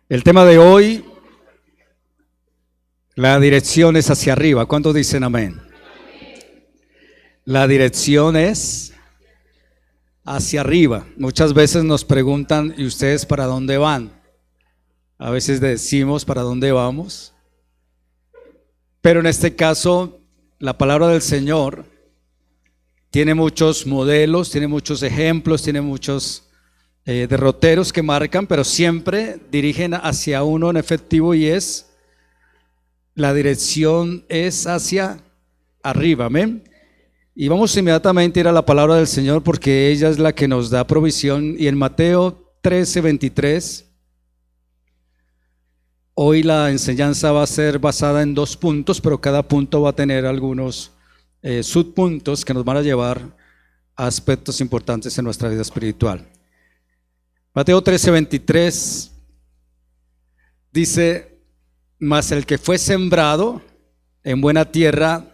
El tema de hoy, la dirección es hacia arriba. ¿Cuántos dicen amén? La dirección es hacia arriba. Muchas veces nos preguntan, ¿y ustedes para dónde van? A veces decimos para dónde vamos. Pero en este caso, la palabra del Señor tiene muchos modelos, tiene muchos ejemplos, tiene muchos derroteros que marcan, pero siempre dirigen hacia uno en efectivo, y es la dirección es hacia arriba. Amén. Y vamos inmediatamente a ir a la palabra del Señor, porque ella es la que nos da provisión. Y en Mateo 13:23, hoy la enseñanza va a ser basada en 2 puntos, pero cada punto va a tener algunos subpuntos que nos van a llevar a aspectos importantes en nuestra vida espiritual. Mateo 13:23 dice: mas el que fue sembrado en buena tierra,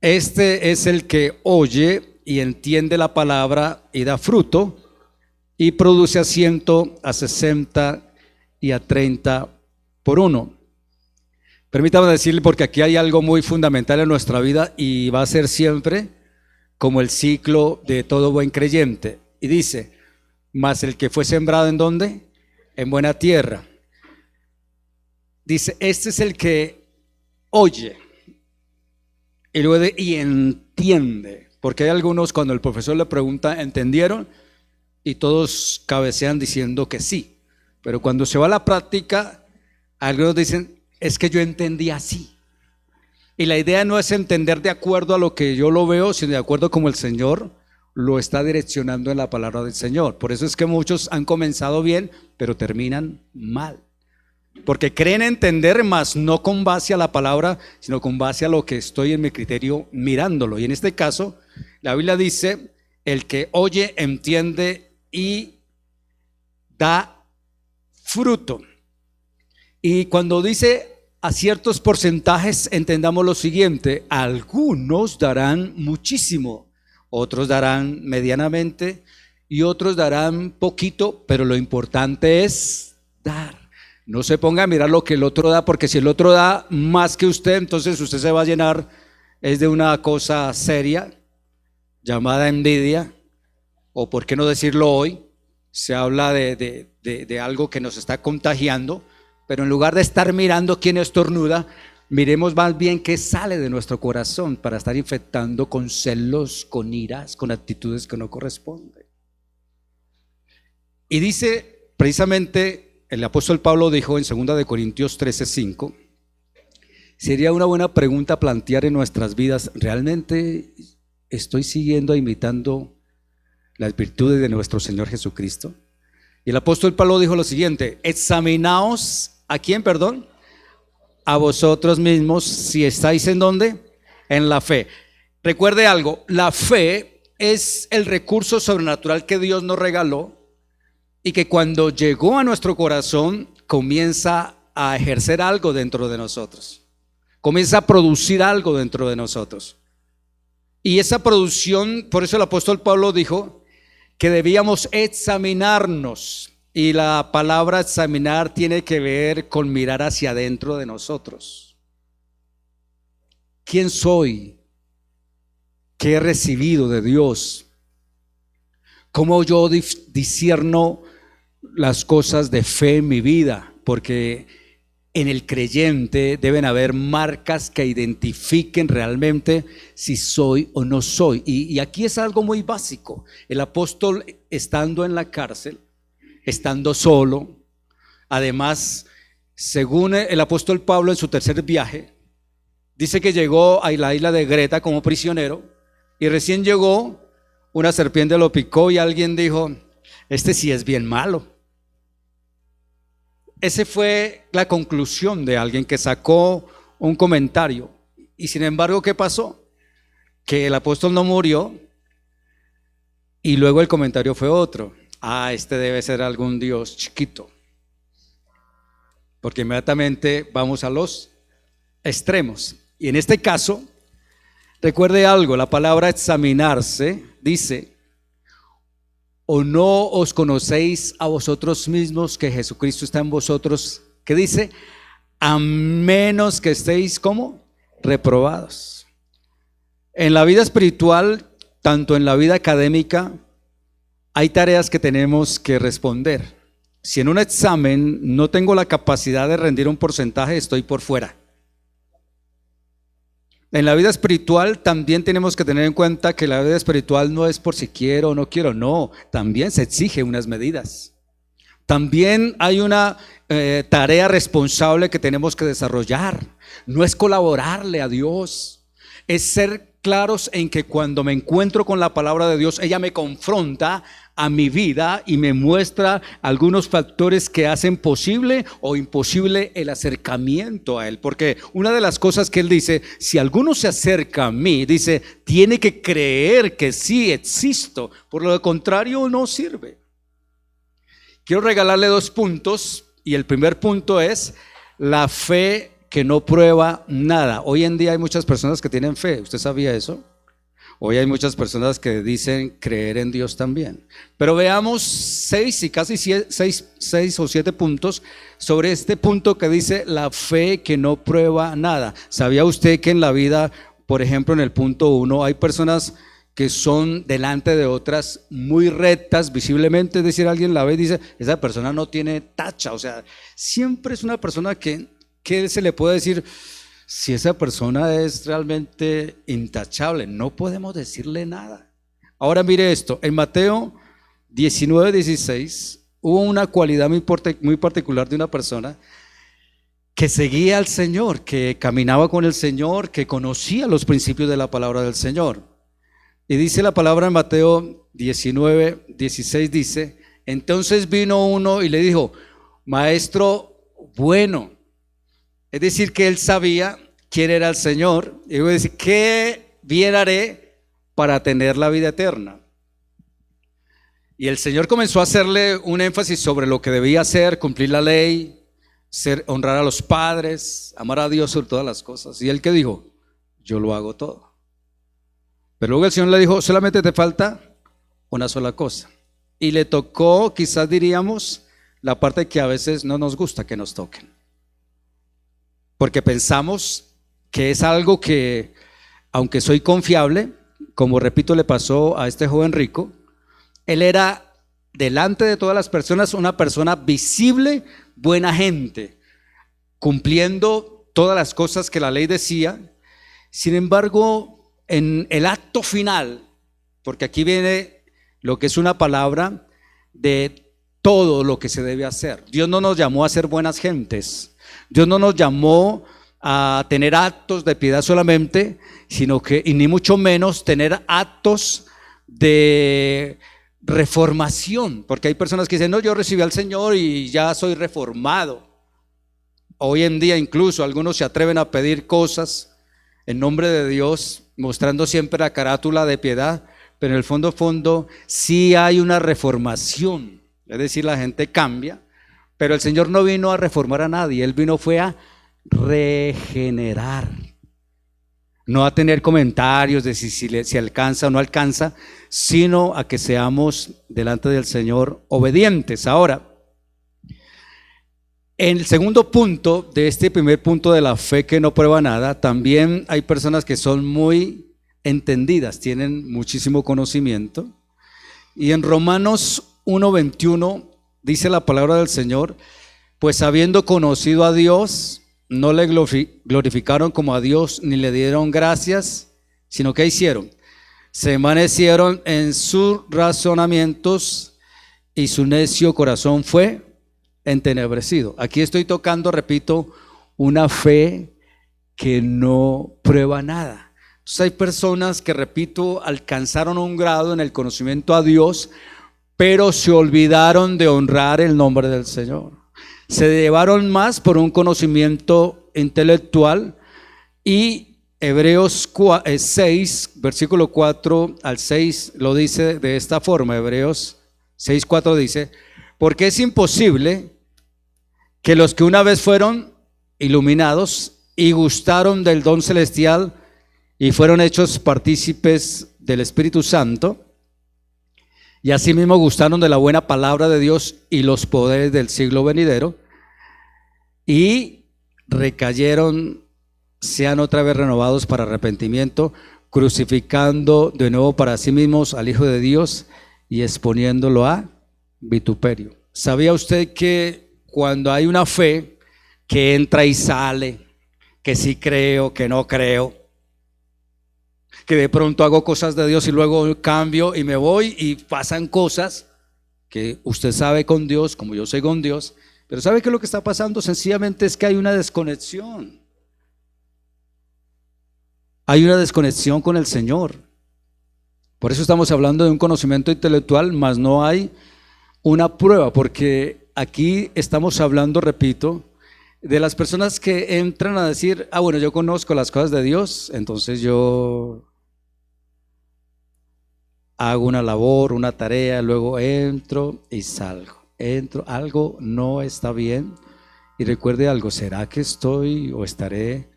este es el que oye y entiende la palabra y da fruto, y produce a 100, a 60 y a 30 por uno. Permítame decirle, porque aquí hay algo muy fundamental en nuestra vida y va a ser siempre como el ciclo de todo buen creyente. Y dice: mas el que fue sembrado ¿en dónde? En buena tierra. Dice, este es el que oye y luego y entiende, porque hay algunos, cuando el profesor le pregunta, ¿entendieron? Y todos cabecean diciendo que sí, pero cuando se va a la práctica, algunos dicen, es que yo entendí así. Y la idea no es entender de acuerdo a lo que yo lo veo, sino de acuerdo como el Señor lo está direccionando en la palabra del Señor. Por eso es que muchos han comenzado bien, pero terminan mal, porque creen entender, mas no con base a la palabra, sino con base a lo que estoy en mi criterio mirándolo. Y en este caso, la Biblia dice, el que oye, entiende y da fruto. Y cuando dice a ciertos porcentajes, entendamos lo siguiente: algunos darán muchísimo, otros darán medianamente y otros darán poquito, pero lo importante es dar. No se ponga a mirar lo que el otro da, porque si el otro da más que usted, entonces usted se va a llenar es de una cosa seria llamada envidia, o por qué no decirlo hoy, se habla de algo que nos está contagiando. Pero en lugar de estar mirando quién estornuda, miremos más bien qué sale de nuestro corazón, para estar infectando con celos, con iras, con actitudes que no corresponden. Y dice precisamente, el apóstol Pablo dijo en 2 Corintios 13:5, sería una buena pregunta plantear en nuestras vidas: ¿realmente estoy siguiendo e imitando las virtudes de nuestro Señor Jesucristo? Y el apóstol Pablo dijo lo siguiente: examinaos, ¿a quién, perdón? A vosotros mismos, si estáis ¿en dónde? En la fe. Recuerde algo, la fe es el recurso sobrenatural que Dios nos regaló, y que cuando llegó a nuestro corazón comienza a ejercer algo dentro de nosotros, comienza a producir algo dentro de nosotros. Y esa producción, por eso el apóstol Pablo dijo que debíamos examinarnos, y la palabra examinar tiene que ver con mirar hacia adentro de nosotros. ¿Quién soy? ¿Qué he recibido de Dios? ¿Cómo yo discierno las cosas de fe en mi vida? Porque en el creyente deben haber marcas que identifiquen realmente si soy o no soy. Y aquí es algo muy básico. El apóstol, estando en la cárcel, estando solo, además, según el apóstol Pablo en su tercer viaje, dice que llegó a la isla de Creta como prisionero, y recién llegó, una serpiente lo picó y alguien dijo: este sí es bien malo. Esa fue la conclusión de alguien que sacó un comentario. Y sin embargo, ¿qué pasó? Que el apóstol no murió, y luego el comentario fue otro: este debe ser algún Dios chiquito. Porque inmediatamente vamos a los extremos. Y en este caso, recuerde algo, la palabra examinarse dice: ¿O no os conocéis a vosotros mismos que Jesucristo está en vosotros? ¿Qué dice? A menos que estéis, ¿cómo? Reprobados. En la vida espiritual, tanto en la vida académica, hay tareas que tenemos que responder. Si en un examen no tengo la capacidad de rendir un porcentaje, estoy por fuera. En la vida espiritual también tenemos que tener en cuenta que la vida espiritual no es por si quiero o no quiero, no, también se exige unas medidas. También hay una tarea responsable que tenemos que desarrollar. No es colaborarle a Dios, es ser claros en que cuando me encuentro con la palabra de Dios, ella me confronta a mi vida y me muestra algunos factores que hacen posible o imposible el acercamiento a Él. Porque una de las cosas que Él dice, si alguno se acerca a mí, dice, tiene que creer que sí existo, por lo contrario no sirve. Quiero regalarle 2 puntos y el primer punto es la fe que no prueba nada. Hoy en día hay muchas personas que tienen fe, ¿usted sabía eso? Hoy hay muchas personas que dicen creer en Dios también. Pero veamos 6 y casi 6 o 7 puntos sobre este punto que dice la fe que no prueba nada. ¿Sabía usted que en la vida, por ejemplo en el punto 1, hay personas que son delante de otras muy rectas visiblemente? Es decir, alguien la ve y dice, esa persona no tiene tacha. O sea, siempre es una persona que se le puede decir, si esa persona es realmente intachable, no podemos decirle nada. Ahora mire esto, en Mateo 19:16 hubo una cualidad muy particular de una persona que seguía al Señor, que caminaba con el Señor, que conocía los principios de la palabra del Señor. Y dice la palabra en Mateo 19:16, dice, entonces vino uno y le dijo, maestro bueno. Es decir, que él sabía quién era el Señor. Y iba a decir, ¿qué bien haré para tener la vida eterna? Y el Señor comenzó a hacerle un énfasis sobre lo que debía hacer, cumplir la ley, honrar a los padres, amar a Dios sobre todas las cosas. Y él que dijo, yo lo hago todo. Pero luego el Señor le dijo, solamente te falta una sola cosa. Y le tocó, quizás diríamos, la parte que a veces no nos gusta que nos toquen. Porque pensamos que es algo que, aunque soy confiable, como repito le pasó a este joven rico, él era delante de todas las personas una persona visible, buena gente, cumpliendo todas las cosas que la ley decía. Sin embargo, en el acto final, porque aquí viene lo que es una palabra de todo lo que se debe hacer. Dios no nos llamó a ser buenas gentes. Dios no nos llamó a tener actos de piedad solamente, sino que, y ni mucho menos, tener actos de reformación, porque hay personas que dicen, no, yo recibí al Señor y ya soy reformado. Hoy en día incluso algunos se atreven a pedir cosas en nombre de Dios, mostrando siempre la carátula de piedad, pero en el fondo sí hay una reformación, es decir, la gente cambia. Pero el Señor no vino a reformar a nadie, Él vino fue a regenerar. No a tener comentarios de si alcanza o no alcanza, sino a que seamos delante del Señor obedientes. Ahora, en el segundo punto de este primer punto de la fe que no prueba nada, también hay personas que son muy entendidas, tienen muchísimo conocimiento. Y en Romanos 1:21 dice la palabra del Señor, pues habiendo conocido a Dios, no le glorificaron como a Dios, ni le dieron gracias, sino que hicieron, se envanecieron en sus razonamientos y su necio corazón fue entenebrecido. Aquí estoy tocando, repito, una fe que no prueba nada. Entonces hay personas que, repito, alcanzaron un grado en el conocimiento a Dios, pero se olvidaron de honrar el nombre del Señor. Se llevaron más por un conocimiento intelectual. Y Hebreos 6, versículo 4 al 6 lo dice de esta forma. Hebreos 6:4 dice, porque es imposible que los que una vez fueron iluminados y gustaron del don celestial y fueron hechos partícipes del Espíritu Santo, y asimismo gustaron de la buena palabra de Dios y los poderes del siglo venidero, y recayeron, sean otra vez renovados para arrepentimiento, crucificando de nuevo para sí mismos al Hijo de Dios y exponiéndolo a vituperio. ¿Sabía usted que cuando hay una fe que entra y sale, que sí creo, que no creo, que de pronto hago cosas de Dios y luego cambio y me voy y pasan cosas que usted sabe con Dios, como yo sé con Dios, pero ¿sabe qué es lo que está pasando? Sencillamente es que hay una desconexión. Hay una desconexión con el Señor. Por eso estamos hablando de un conocimiento intelectual, mas no hay una prueba, porque aquí estamos hablando, repito, de las personas que entran a decir, bueno, yo conozco las cosas de Dios, entonces yo hago una labor, una tarea, luego entro y salgo. Entro, algo no está bien. Y recuerde algo, ¿será que estoy o estaré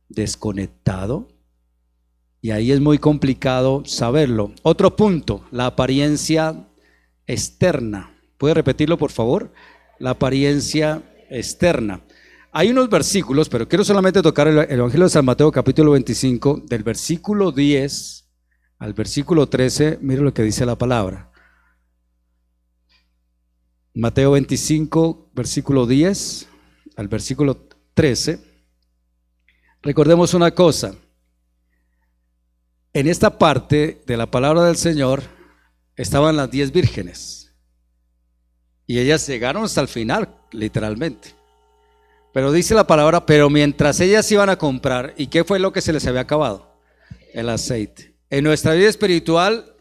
desconectado? Y ahí es muy complicado saberlo. Otro punto, la apariencia externa. ¿Puede repetirlo, por favor? La apariencia externa. Hay unos versículos, pero quiero solamente tocar el Evangelio de San Mateo, capítulo 25, del versículo 10 al versículo 13. Mire lo que dice la palabra. Mateo 25, versículo 10 al versículo 13. Recordemos una cosa. En esta parte de la palabra del Señor estaban las 10 vírgenes y ellas llegaron hasta el final, literalmente. Pero dice la palabra, pero mientras ellas iban a comprar, ¿y qué fue lo que se les había acabado? El aceite. En nuestra vida espiritual,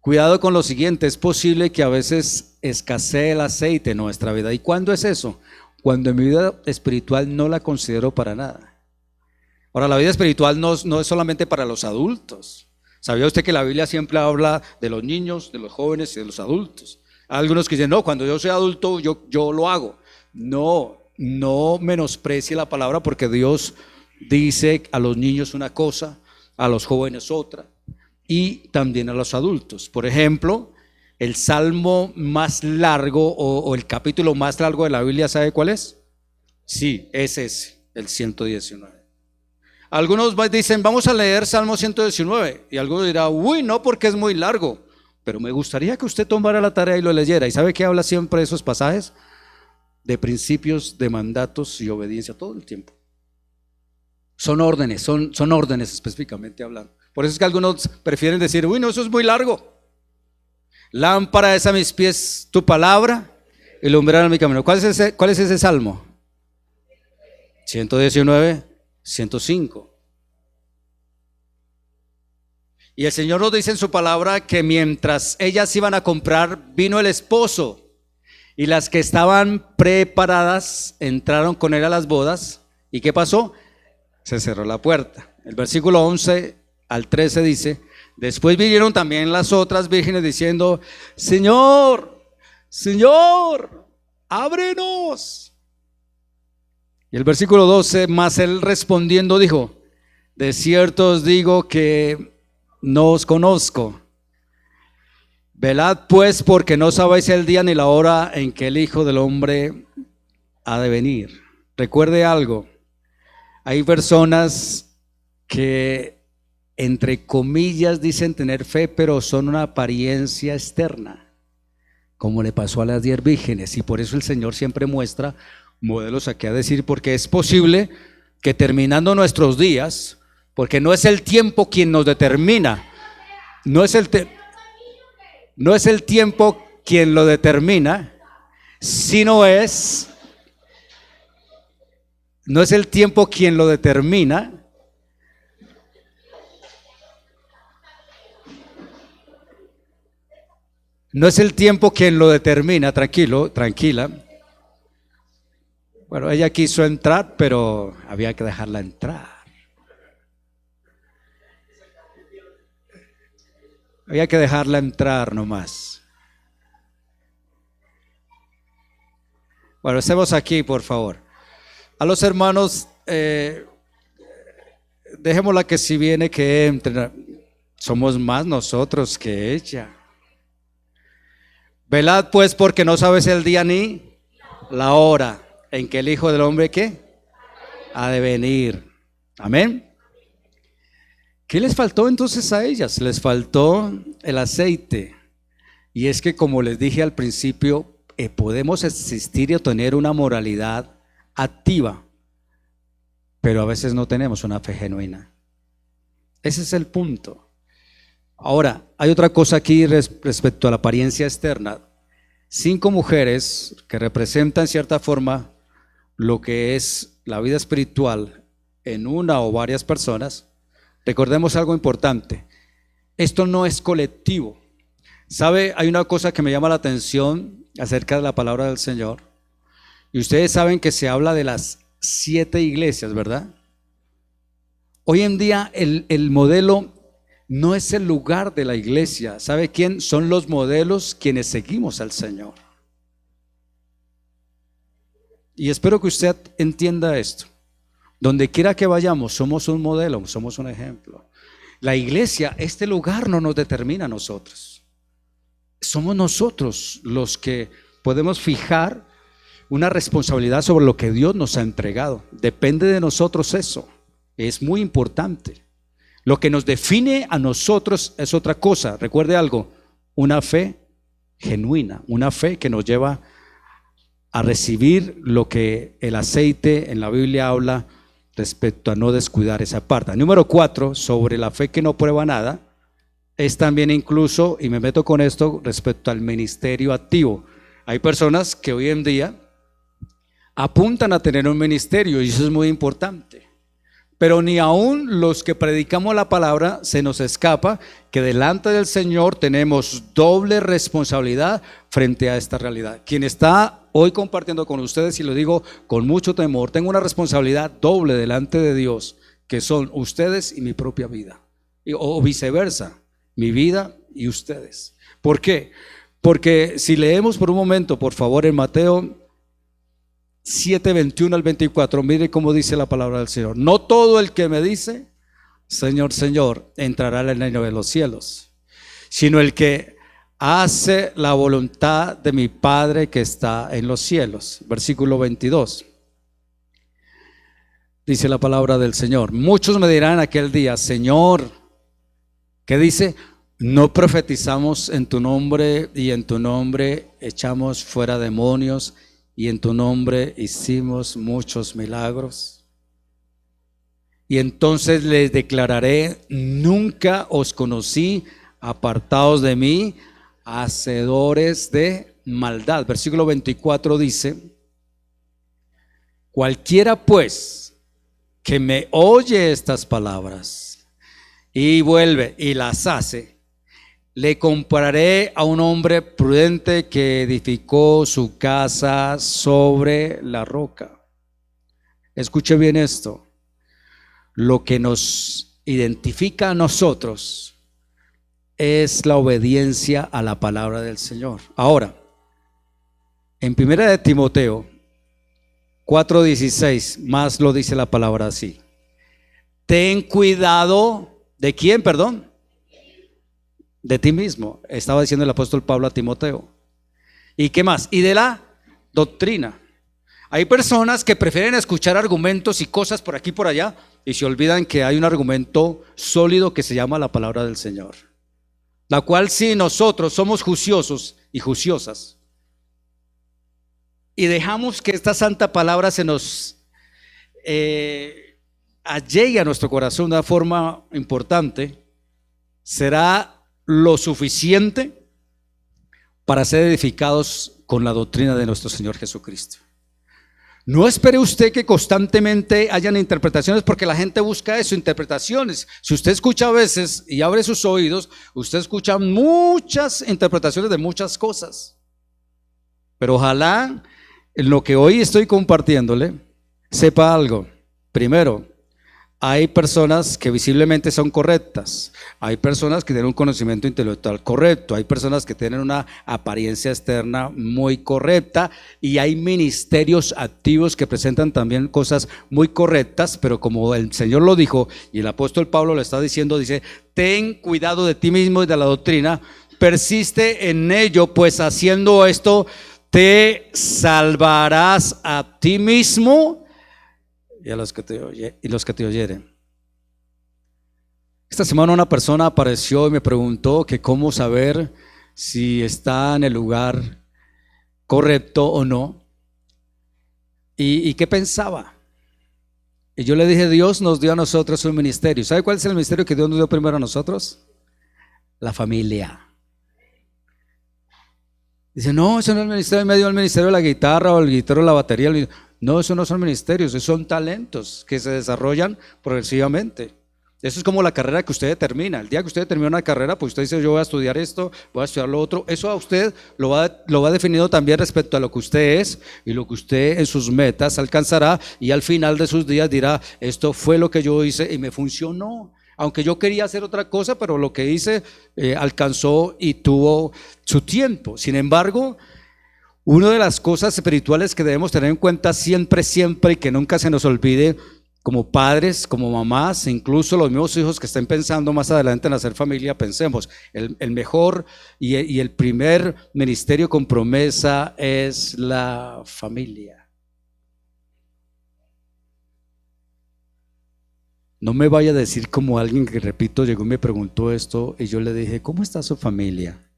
cuidado con lo siguiente, es posible que a veces escasee el aceite en nuestra vida. ¿Y cuándo es eso? Cuando en mi vida espiritual no la considero para nada. Ahora, la vida espiritual no es solamente para los adultos. ¿Sabía usted que la Biblia siempre habla de los niños, de los jóvenes y de los adultos? Hay algunos que dicen, no, cuando yo soy adulto yo lo hago. No menosprecie la palabra, porque Dios dice a los niños una cosa, a los jóvenes otra, y también a los adultos. Por ejemplo, el salmo más largo o el capítulo más largo de la Biblia, ¿sabe cuál es? Sí, es ese, el 119. Algunos dicen, vamos a leer Salmo 119, y algunos dirán, uy, no, porque es muy largo. Pero me gustaría que usted tomara la tarea y lo leyera. ¿Y sabe qué habla siempre de esos pasajes? De principios, de mandatos y obediencia todo el tiempo. Son órdenes, son órdenes específicamente hablando. Por eso es que algunos prefieren decir, uy, no, eso es muy largo. Lámpara es a mis pies tu palabra y lumbrera en mi camino. ¿Cuál es ese salmo? 119, 105. Y el Señor nos dice en su palabra que mientras ellas iban a comprar, vino el esposo, y las que estaban preparadas entraron con él a las bodas. ¿Y qué pasó? Se cerró la puerta. El versículo 11 al 13 dice, después vinieron también las otras vírgenes diciendo, Señor, Señor, ábrenos. Y el versículo 12, mas él respondiendo dijo, de cierto os digo que no os conozco. Velad pues, porque no sabéis el día ni la hora en que el Hijo del Hombre ha de venir. Recuerde algo, hay personas que entre comillas dicen tener fe, pero son una apariencia externa, como le pasó a las 10 vírgenes, y por eso el Señor siempre muestra modelos aquí a decir, porque es posible que terminando nuestros días, porque no es el tiempo quien nos determina, no es el tiempo quien lo determina, sino no es el tiempo quien lo determina, no es el tiempo quien lo determina, tranquilo, tranquila. Bueno, ella quiso entrar, pero había que dejarla entrar. Había que dejarla entrar nomás. Bueno, estemos aquí, por favor. A los hermanos, dejémosla que si viene que entre. Somos más nosotros que ella. Velad pues porque no sabes el día ni la hora en que el Hijo del Hombre ¿qué? Ha de venir. Amén. ¿Qué les faltó entonces a ellas? Les faltó el aceite. Y es que, como les dije al principio, podemos existir y tener una moralidad activa, pero a veces no tenemos una fe genuina. Ese es el punto. Ahora, hay otra cosa aquí respecto a la apariencia externa. 5 mujeres que representan en cierta forma lo que es la vida espiritual en una o varias personas. Recordemos algo importante. Esto no es colectivo. ¿Sabe? Hay una cosa que me llama la atención acerca de la palabra del Señor. Y ustedes saben que se habla de las 7 iglesias, ¿verdad? Hoy en día el modelo no es el lugar de la iglesia. ¿Sabe quién? Son los modelos quienes seguimos al Señor. Y espero que usted entienda esto. Donde quiera que vayamos, somos un modelo, somos un ejemplo. La iglesia, este lugar no nos determina a nosotros. Somos nosotros los que podemos fijar una responsabilidad sobre lo que Dios nos ha entregado. Depende de nosotros eso. Es muy importante. Lo que nos define a nosotros es otra cosa. Recuerde algo, una fe genuina, una fe que nos lleva a recibir lo que el aceite en la Biblia habla respecto a no descuidar esa parte. Número 4, sobre la fe que no prueba nada, es también incluso, y me meto con esto, respecto al ministerio activo. Hay personas que hoy en día apuntan a tener un ministerio y eso es muy importante. Pero ni aún los que predicamos la palabra se nos escapa que delante del Señor tenemos doble responsabilidad frente a esta realidad. Quien está hoy compartiendo con ustedes, y lo digo con mucho temor, tengo una responsabilidad doble delante de Dios, que son ustedes y mi propia vida, o viceversa, mi vida y ustedes. ¿Por qué? Porque si leemos por un momento, por favor, en Mateo 7, 21 al 24, mire cómo dice la palabra del Señor. No todo el que me dice, Señor, Señor, entrará en el reino de los cielos, sino el que hace la voluntad de mi Padre que está en los cielos. Versículo 22. Dice la palabra del Señor. Muchos me dirán aquel día, Señor, ¿qué dice? No profetizamos en tu nombre y en tu nombre echamos fuera demonios y en tu nombre hicimos muchos milagros. Y entonces les declararé, nunca os conocí, apartados de mí, hacedores de maldad. Versículo 24 dice, cualquiera pues que me oye estas palabras y vuelve y las hace, le compararé a un hombre prudente que edificó su casa sobre la roca. Escuche bien esto. Lo que nos identifica a nosotros es la obediencia a la palabra del Señor. Ahora, en 1 de Timoteo 4:16, más lo dice la palabra así. Ten cuidado, ¿de quién, perdón? De ti mismo, estaba diciendo el apóstol Pablo a Timoteo. ¿Y qué más? Y de la doctrina. Hay personas que prefieren escuchar argumentos y cosas por aquí y por allá y se olvidan que hay un argumento sólido que se llama la palabra del Señor, la cual si nosotros somos juiciosos y juiciosas y dejamos que esta santa palabra se nos allegue a nuestro corazón de una forma importante, será lo suficiente para ser edificados con la doctrina de nuestro Señor Jesucristo. No espere usted que constantemente hayan interpretaciones, porque la gente busca eso, interpretaciones. Si usted escucha a veces y abre sus oídos, usted escucha muchas interpretaciones de muchas cosas. Pero ojalá en lo que hoy estoy compartiéndole sepa algo. Primero, hay personas que visiblemente son correctas, hay personas que tienen un conocimiento intelectual correcto, hay personas que tienen una apariencia externa muy correcta y hay ministerios activos que presentan también cosas muy correctas, pero como el Señor lo dijo y el apóstol Pablo lo está diciendo, dice, ten cuidado de ti mismo y de la doctrina, persiste en ello, pues haciendo esto te salvarás a ti mismo y a los que te oyeren. Esta semana una persona apareció y me preguntó que cómo saber si está en el lugar correcto o no, y qué pensaba. Y yo le dije, Dios nos dio a nosotros un ministerio. ¿Sabe cuál es el ministerio que Dios nos dio primero a nosotros? La familia. Dice, no, eso no es el ministerio, me dio el ministerio de la guitarra o el guitarro de la batería. No, eso no son ministerios, esos son talentos que se desarrollan progresivamente. Eso es como la carrera que usted determina. El día que usted determina una carrera, pues usted dice, yo voy a estudiar esto, voy a estudiar lo otro. Eso a usted lo va definiendo también respecto a lo que usted es y lo que usted en sus metas alcanzará, y al final de sus días dirá, esto fue lo que yo hice y me funcionó. Aunque yo quería hacer otra cosa, pero lo que hice alcanzó y tuvo su tiempo. Sin embargo, una de las cosas espirituales que debemos tener en cuenta siempre, y que nunca se nos olvide, como padres, como mamás, incluso los mismos hijos que estén pensando más adelante en hacer familia, pensemos, el mejor y el primer ministerio con promesa es la familia. No me vaya a decir como alguien que, repito, llegó y me preguntó esto y yo le dije, ¿cómo está su familia?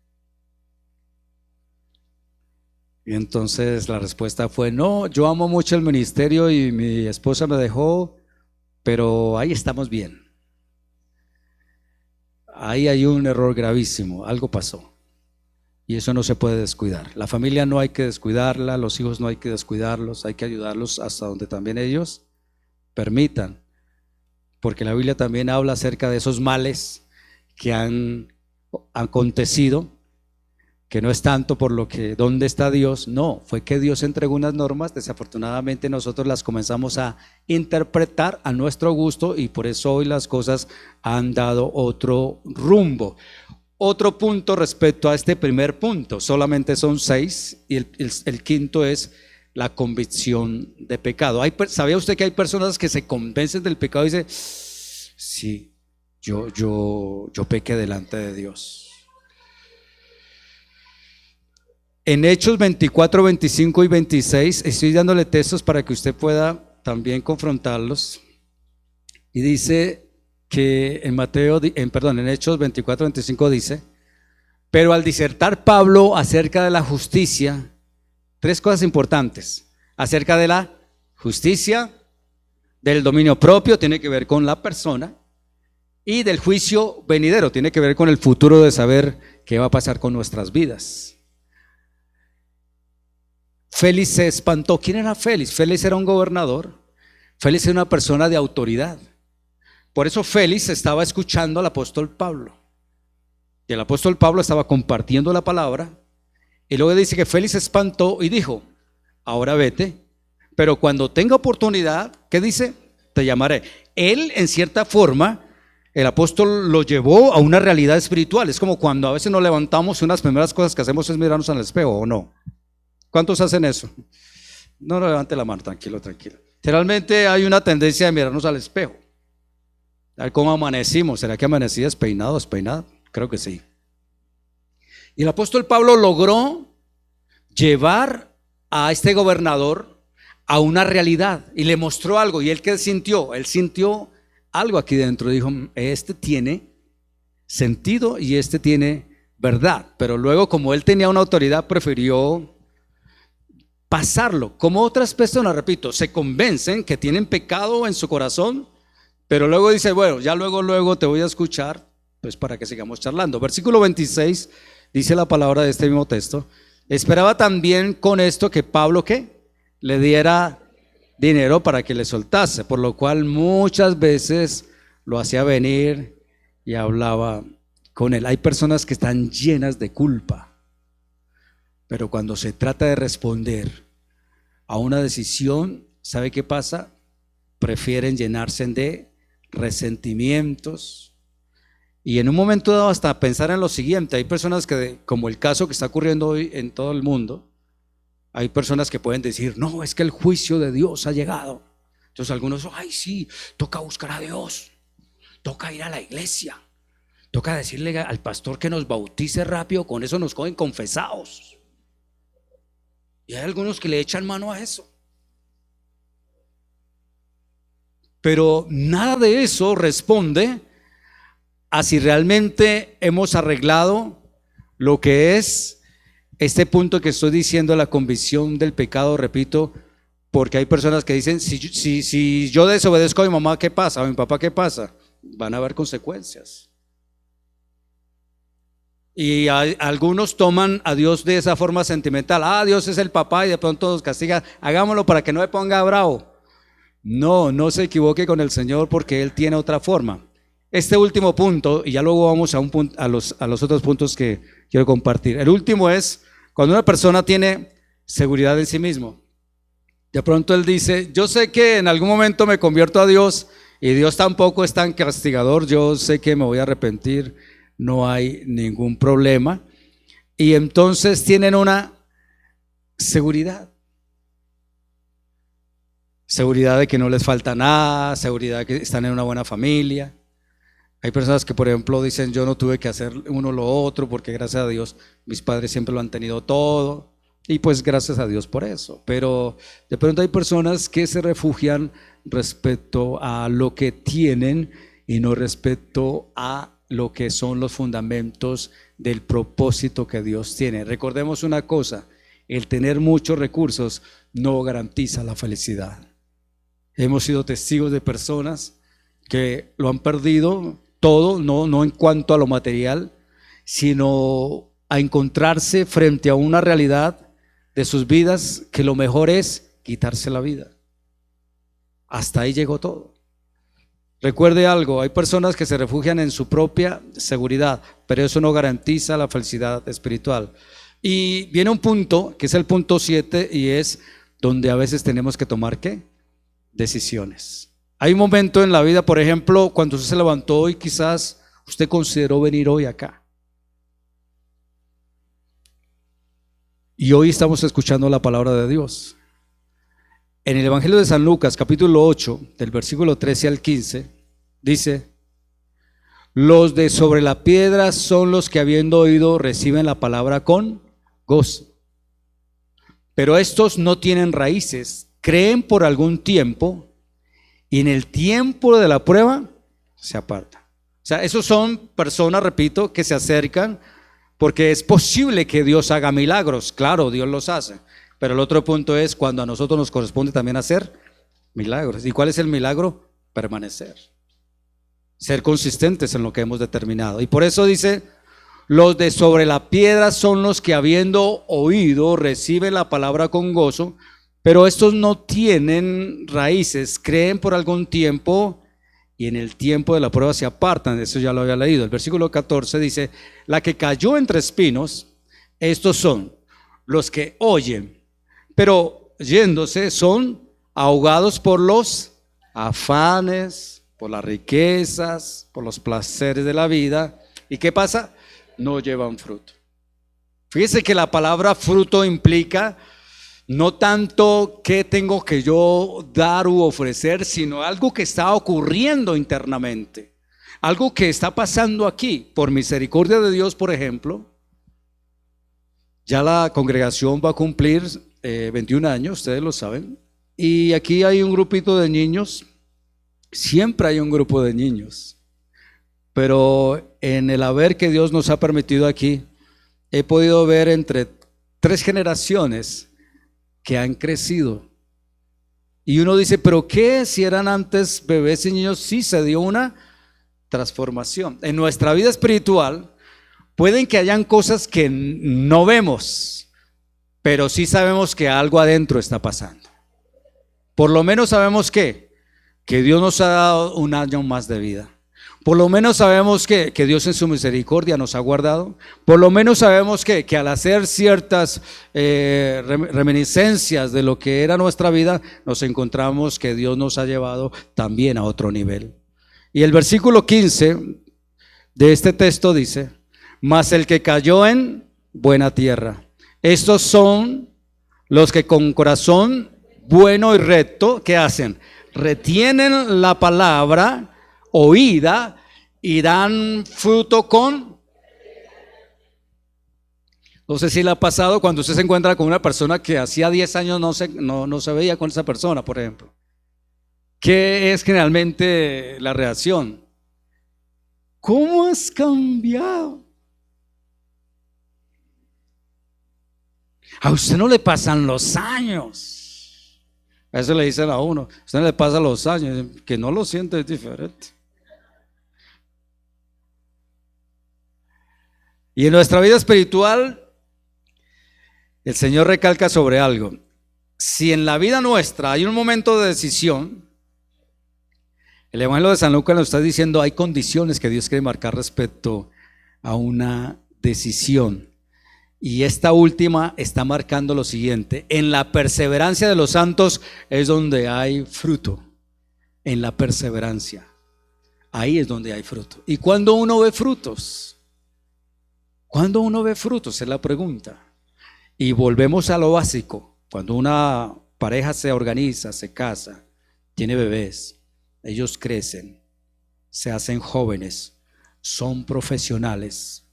Y entonces la respuesta fue, no, yo amo mucho el ministerio y mi esposa me dejó, pero ahí estamos bien. Ahí hay un error gravísimo, algo pasó. Y eso no se puede descuidar. La familia no hay que descuidarla, los hijos no hay que descuidarlos, hay que ayudarlos hasta donde también ellos permitan. Porque la Biblia también habla acerca de esos males que han acontecido, que no es tanto por lo que, ¿dónde está Dios? No, fue que Dios entregó unas normas, desafortunadamente nosotros las comenzamos a interpretar a nuestro gusto y por eso hoy las cosas han dado otro rumbo. Otro punto respecto a este primer punto, solamente son 6 y el quinto es la convicción de pecado. ¿Sabía usted que hay personas que se convencen del pecado y dicen, sí, yo pequé delante de Dios? En Hechos 24, 25 y 26, estoy dándole textos para que usted pueda también confrontarlos. Y dice que en Hechos 24, 25 dice, pero al disertar Pablo acerca de la justicia, 3 cosas importantes, acerca de la justicia, del dominio propio, tiene que ver con la persona, y del juicio venidero, tiene que ver con el futuro de saber qué va a pasar con nuestras vidas. Félix se espantó. ¿Quién era Félix? Félix era un gobernador. Félix era una persona de autoridad. Por eso Félix estaba escuchando al apóstol Pablo. Y el apóstol Pablo estaba compartiendo la palabra. Y luego dice que Félix se espantó y dijo, ahora vete, pero cuando tenga oportunidad, ¿qué dice? Te llamaré. Él, en cierta forma, el apóstol lo llevó a una realidad espiritual. Es como cuando a veces nos levantamos y unas primeras cosas que hacemos es mirarnos al espejo, ¿o no? ¿Cuántos hacen eso? No levante la mano, tranquilo. Generalmente hay una tendencia de mirarnos al espejo. A ver cómo amanecimos. ¿Será que amanecí despeinado, despeinada? Creo que sí. Y el apóstol Pablo logró llevar a este gobernador a una realidad y le mostró algo. ¿Y él qué sintió? Él sintió algo aquí dentro. Dijo, este tiene sentido y este tiene verdad. Pero luego, como él tenía una autoridad, prefirió pasarlo. Como otras personas, repito, se convencen que tienen pecado en su corazón, pero luego dice, bueno, ya luego te voy a escuchar, pues para que sigamos charlando. Versículo 26 dice la palabra de este mismo texto, esperaba también con esto que Pablo, ¿qué? Le diera dinero para que le soltase, por lo cual muchas veces lo hacía venir y hablaba con él. Hay personas que están llenas de culpa, pero cuando se trata de responder a una decisión, ¿sabe qué pasa? Prefieren llenarse de resentimientos y en un momento dado hasta pensar en lo siguiente. Hay personas que, como el caso que está ocurriendo hoy en todo el mundo, hay personas que pueden decir, no, es que el juicio de Dios ha llegado. Entonces algunos, ay sí, toca buscar a Dios, toca ir a la iglesia, Toca decirle al pastor que nos bautice rápido, con eso nos cogen confesados. Y hay algunos que le echan mano a eso. Pero nada de eso responde a si realmente hemos arreglado lo que es este punto que estoy diciendo, la convicción del pecado, repito, porque hay personas que dicen, si yo desobedezco a mi mamá, ¿qué pasa? A mi papá, ¿qué pasa? Van a haber consecuencias. Y algunos toman a Dios de esa forma sentimental. Dios es el papá y de pronto nos castiga. Hagámoslo para que no me ponga bravo. No se equivoque con el Señor, porque Él tiene otra forma. Este último punto, y ya luego vamos a los otros puntos que quiero compartir. El último es cuando una persona tiene seguridad en sí mismo. De pronto él dice, yo sé que en algún momento me convierto a Dios y Dios tampoco es tan castigador, yo sé que me voy a arrepentir, no hay ningún problema. Y entonces tienen una seguridad. Seguridad de que no les falta nada, seguridad de que están en una buena familia. Hay personas que, por ejemplo, dicen, yo no tuve que hacer uno lo otro porque gracias a Dios mis padres siempre lo han tenido todo. Y pues gracias a Dios por eso. Pero de pronto hay personas que se refugian respecto a lo que tienen y no respecto a lo que son los fundamentos del propósito que Dios tiene. Recordemos una cosa, el tener muchos recursos no garantiza la felicidad. Hemos sido testigos de personas que lo han perdido todo, no en cuanto a lo material, sino a encontrarse frente a una realidad de sus vidas que lo mejor es quitarse la vida. Hasta ahí llegó todo. Recuerde algo, hay personas que se refugian en su propia seguridad, pero eso no garantiza la felicidad espiritual. Y viene un punto, que es el punto 7, y es donde a veces tenemos que tomar ¿qué? Decisiones. Hay un momento en la vida, por ejemplo, cuando usted se levantó y quizás usted consideró venir hoy acá. Y hoy estamos escuchando la palabra de Dios. En el Evangelio de San Lucas, capítulo 8, del versículo 13 al 15, dice: los de sobre la piedra son los que, habiendo oído, reciben la palabra con gozo. Pero estos no tienen raíces, creen por algún tiempo y en el tiempo de la prueba se apartan. O sea, esos son personas, repito, que se acercan porque es posible que Dios haga milagros. Claro, Dios los hace. Pero el otro punto es cuando a nosotros nos corresponde también hacer milagros. ¿Y cuál es el milagro? Permanecer. Ser consistentes en lo que hemos determinado. Y por eso dice, los de sobre la piedra son los que, habiendo oído, reciben la palabra con gozo, pero estos no tienen raíces, creen por algún tiempo y en el tiempo de la prueba se apartan. Eso ya lo había leído. El versículo 14 dice, la que cayó entre espinos, estos son los que oyen, pero yéndose son ahogados por los afanes, por las riquezas, por los placeres de la vida. ¿Y qué pasa? No llevan fruto. Fíjese que la palabra fruto implica no tanto qué tengo que yo dar u ofrecer, sino algo que está ocurriendo internamente, algo que está pasando aquí. Por misericordia de Dios, por ejemplo, ya la congregación va a cumplir 21 años, ustedes lo saben, y aquí hay un grupito de niños. Siempre hay un grupo de niños, pero en el haber que Dios nos ha permitido aquí, he podido ver entre 3 generaciones que han crecido. Y uno dice, ¿pero qué? Si eran antes bebés y niños. Sí, se dio una transformación. En nuestra vida espiritual pueden que hayan cosas que no vemos, pero sí sabemos que algo adentro está pasando. Por lo menos sabemos que Dios nos ha dado un año más de vida. Por lo menos sabemos que Dios en su misericordia nos ha guardado. Por lo menos sabemos que al hacer ciertas reminiscencias de lo que era nuestra vida, nos encontramos que Dios nos ha llevado también a otro nivel. Y el versículo 15 de este texto dice, mas el que cayó en buena tierra, estos son los que con corazón bueno y recto, ¿qué hacen? Retienen la palabra oída y dan fruto con... No sé si le ha pasado cuando usted se encuentra con una persona que hacía 10 años no se veía con esa persona, por ejemplo. ¿Qué es generalmente la reacción? ¿Cómo has cambiado? A usted no le pasan los años. A eso le dicen a uno, a usted no le pasan los años, que no lo siente, es diferente. Y en nuestra vida espiritual, el Señor recalca sobre algo. Si en la vida nuestra hay un momento de decisión, el Evangelio de San Lucas nos está diciendo hay condiciones que Dios quiere marcar respecto a una decisión. Y esta última está marcando lo siguiente: en la perseverancia de los santos es donde hay fruto. En la perseverancia, ahí es donde hay fruto. ¿Y cuándo uno ve frutos? ¿Cuándo uno ve frutos? Es la pregunta. Y volvemos a lo básico. Cuando una pareja se organiza, se casa, tiene bebés, ellos crecen, se hacen jóvenes, son profesionales.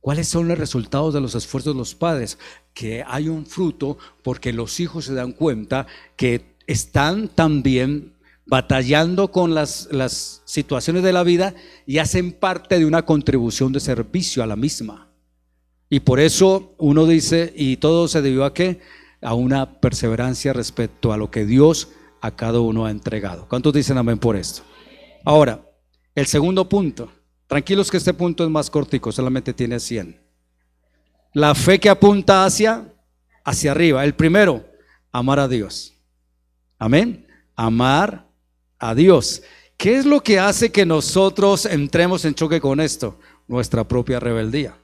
¿Cuáles son los resultados de los esfuerzos de los padres? Que hay un fruto porque los hijos se dan cuenta que están también batallando con las situaciones de la vida y hacen parte de una contribución de servicio a la misma. Y por eso uno dice, y todo se debió a ¿qué? A una perseverancia respecto a lo que Dios a cada uno ha entregado. ¿Cuántos dicen amén por esto? Ahora, el segundo punto. Tranquilos que este punto es más cortico, solamente tiene 100. La fe que apunta hacia arriba. El primero, amar a Dios. Amén. Amar a Dios. ¿Qué es lo que hace que nosotros entremos en choque con esto? Nuestra propia rebeldía.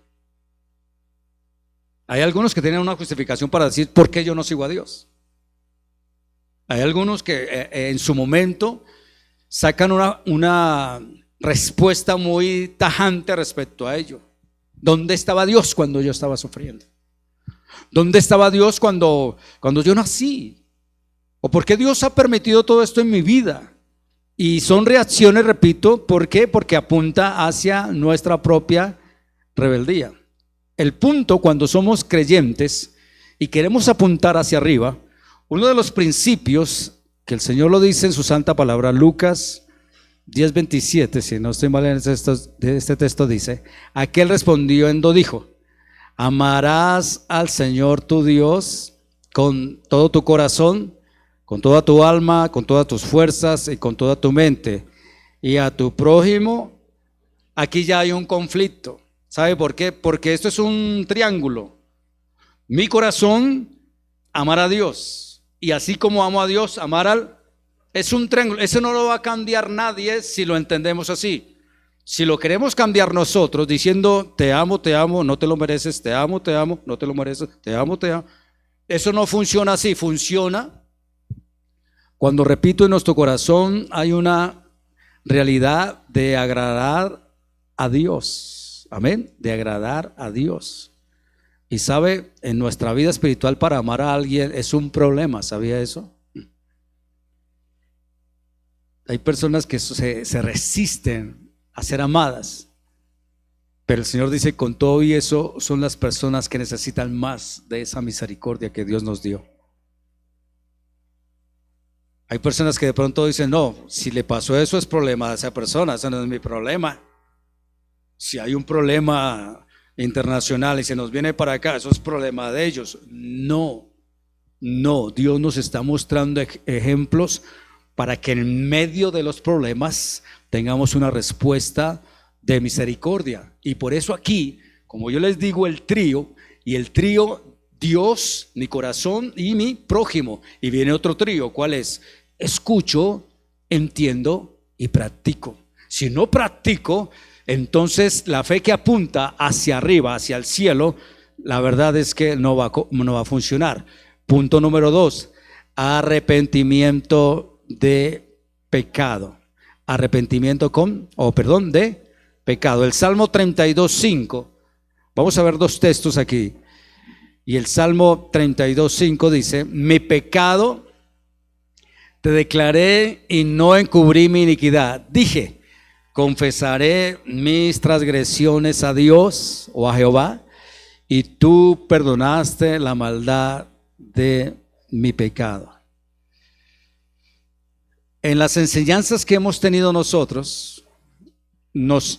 Hay algunos que tienen una justificación para decir ¿por qué yo no sigo a Dios? Hay algunos que en su momento sacan una respuesta muy tajante respecto a ello. ¿Dónde estaba Dios cuando yo estaba sufriendo? ¿Dónde estaba Dios cuando yo nací? ¿O por qué Dios ha permitido todo esto en mi vida? Y son reacciones, repito, ¿por qué? Porque apunta hacia nuestra propia rebeldía. El punto cuando somos creyentes y queremos apuntar hacia arriba, uno de los principios que el Señor lo dice en su santa palabra, Lucas 10:27, si no estoy mal en este texto dice, aquel respondiendo dijo, amarás al Señor tu Dios con todo tu corazón, con toda tu alma, con todas tus fuerzas y con toda tu mente, y a tu prójimo. Aquí ya hay un conflicto. ¿Sabe por qué? Porque esto es un triángulo. Mi corazón, amar a Dios, y así como amo a Dios, amar al... Es un triángulo. Eso no lo va a cambiar nadie si lo entendemos así. Si lo queremos cambiar nosotros diciendo te amo, no te lo mereces, te amo, no te lo mereces, te amo. Eso no funciona así. Funciona cuando, repito, en nuestro corazón hay una realidad de agradar a Dios. Amén, de agradar a Dios. Y sabe, en nuestra vida espiritual para amar a alguien es un problema, ¿sabía eso? Hay personas que se resisten a ser amadas, pero el Señor dice con todo y eso son las personas que necesitan más de esa misericordia que Dios nos dio. Hay personas que de pronto dicen, no, si le pasó eso es problema de esa persona, ese no es mi problema. Si hay un problema internacional y se nos viene para acá, eso es problema de ellos. No, Dios nos está mostrando ejemplos para que en medio de los problemas tengamos una respuesta de misericordia. Y por eso aquí, como yo les digo, el trío, Dios, mi corazón y mi prójimo. Y viene otro trío, ¿cuál es? Escucho, entiendo y practico. Si no practico, entonces la fe que apunta hacia arriba, hacia el cielo, la verdad es que no va a funcionar. Punto número 2, arrepentimiento de pecado. Arrepentimiento de pecado. El Salmo 32:5, vamos a ver dos textos aquí. Y el Salmo 32:5 dice, mi pecado te declaré y no encubrí mi iniquidad. Dije, confesaré mis transgresiones a Dios o a Jehová, y tú perdonaste la maldad de mi pecado. En las enseñanzas que hemos tenido nosotros,